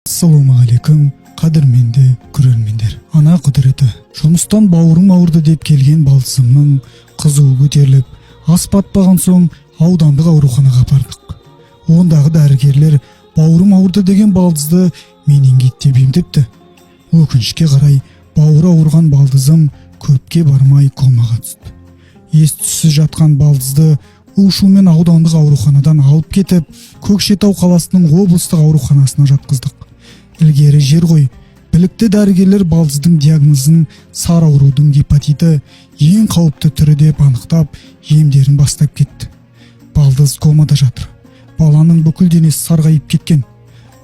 Ассаламу алейкум, қадірменді көрермендер. Ана құдіреті. Жұмыстан бауырым ауырды деп келген балдызымның қызуы көтеріліп, ас батпаған соң аудандық ауруханаға бардық. Ондағы дәрігерлер бауырым ауырды деген балдызды менингит деп емдепті. Өкінішке қарай бауыры ауырған балдызым көпке бармай комаға түсті. Ес-түссіз жатқан балдызды у-шумен аудандық ауруханадан алып кетіп, Көкшетау қаласының облыстық ауруханасына жатқыздық. Ілгері жер ғой, білікті дәрігерлер балдыздың диагнозын сары аурудың гепатиті ең қауіпті түрі деп анықтап, емдерін бастап кетті. Балдыз комада жатыр. Баланың бүкіл денесі сарғайып кеткен.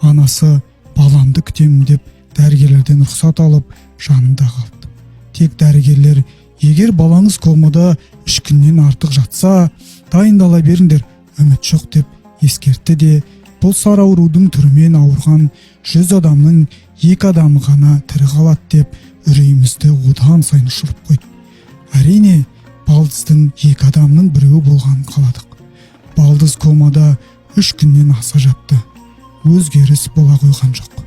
Анасы баламды күтемін деп дәрігерлерден рұқсат алып, жанында қалды. Тек дәрігерлер, егер балаңыз комада 3 күннен артық жатса, дайындала беріңдер, үміт жоқ деп ескертті де, бұл сары аурудың түрімен ауырған 100 адамның 2 адамы ғана тірі қалады деп үрейімізді одан сайын ұшырып қойды. Әрине, балдыздың 2 адамның біреуі болғанын қаладық. Балдыз комада 3 күннен аса жатты. Өзгеріс бола қойған жоқ.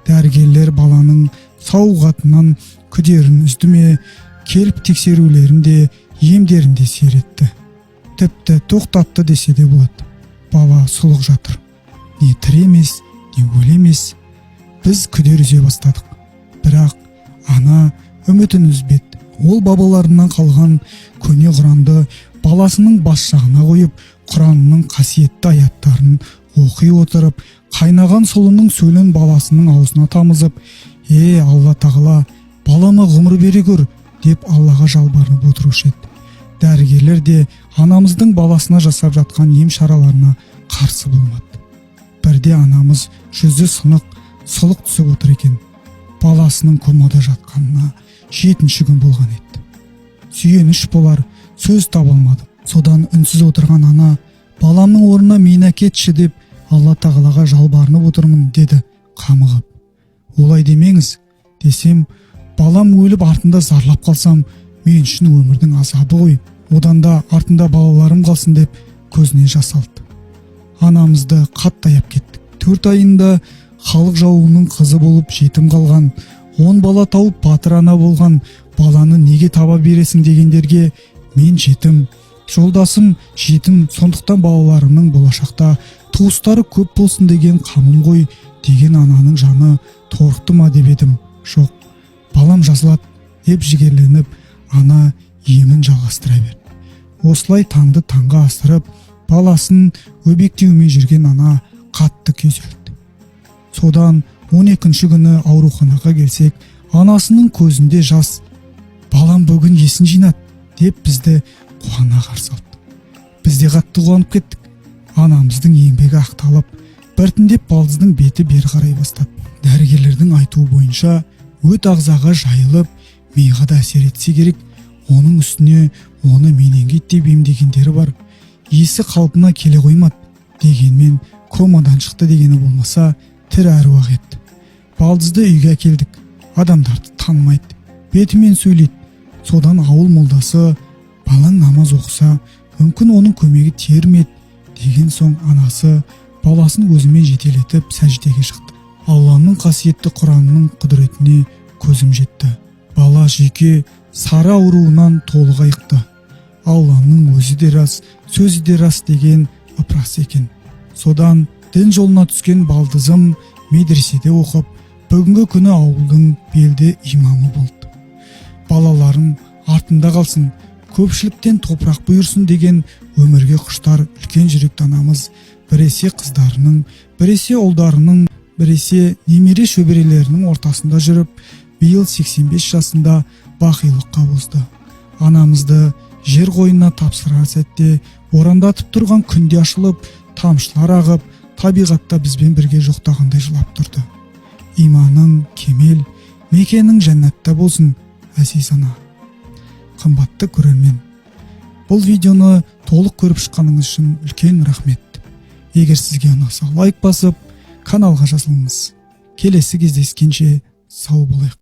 Дәрігерлер баланың сауығатынан күдерін үзді ме, келіп тексерулерінде, емдерінде сиретті. Тіпті тоқтатты десе де болады. Бала сұлық жатыр. Не тірі емес, не өлі емес. Біз күдер үзе бастадық. Бірақ ана үмітін үзбеді. Ол бабаларынан қалған көне Құранды баласының бас жағына қойып, Құранның қасиетті аяттарын оқи отырып, қайнаған сұлының сөйлін баласының аузына тамызып, Алла тағала, балама ғұмыр бере көр, деп Аллаға жалбарынып отырушы еді. Дәрігерлер де анамыздың баласына жасап жатқан ем шараларына қарсы болмады. Бірде анамыз жүзі сынық, сұлық түсіп отыр екен. Баласының комада жатқанына 7-ші күн болған еді. Сүйеніш болар, сөз таба алмадым. Содан үнсіз отырған ана, баламның орнына мені әкетші деп Алла тағалаға жалбарынып отырмын деді қамығып. Олай демеңіз, десем, балам өліп артында зарлап қалсам, мен үшін өмірдің азабы ғой. Одан да артында балаларым қалсын деп көзіне жас алды. Анамызды қатты аяп кеттік. 4 айында халық жауының қызы болып жетім қалған, 10 бала тауып батыр ана болған баланы неге таба бересің дегендерге, мен жетім, жолдасым жетім, сондықтан балаларымның болашақта туыстары көп болсын деген қамым ғой деген ананың жаны торықты ма деп едім. Жоқ, балам жазылады деп жігерленіп, ана емін жалғастыра берді. Осылай таңды таңға асырып, баласын өбектеумен жүрген ана қатты күйзелді. Содан 12-ші күні ауруханаға келсек, анасының көзінде жас. Балам бүгін есін жинады деп бізді қуана қарсы алды. Біз де қатты қуанып кеттік. Анамыздың еңбегі ақталып, біртіндеп балдыздың беті бері қарай бастады. Дәрігерлердің айтуы бойынша, өт ағзаға жайылып, миға да әсер етсе керек. Оның үстіне оны менингит деп емдегендері бар. Есі қалпына келе қоймады. Дегенмен комадан шықты дегені болмаса, тірі әруақ еді. Балдызды үйге әкелдік. Адамдарды танымайды, бетімен сөйлейді. Содан ауыл молдасы, балаң намаз оқыса, мүмкін оның көмегі тиер ме еді деген соң анасы баласын өзімен жетелетіп сәждеге шықты. Алланың қасиетті Құранының құдіретіне көзім жетті. Бала жүйке сары ауруынан толық айықты. Алланың өзі де рас, сөзі де рас деген ыпырас екен. Содан дін жолына түскен балдызым медреседе оқып, бүгінгі күні ауылдың белді имамы болды. Балаларым артында қалсын, көпшіліктен топырақ бұйырсын деген өмірге құштар үлкен жүректі анамыз біресе қыздарының, біресе ұлдарының, біресе немере шөберелерінің ортасында жүріп, биыл 85 жасында бақилыққа озды. Анамызды жер қойнына тапсырар сәтте борандатып тұрған күнде ашылып, тамшылар ағып, табиғатта бізбен бірге жоқтағандай жылап тұрды. Иманың кемел, мекенің жәннатта болсын, әзиз ана. Қымбатты көрермен, бұл видеоны толық көріп шыққаныңыз үшін үлкен рахмет. Егер сізге ұнаса, лайк басып, каналға жазылыңыз. Келесі кездескенше сау болайық.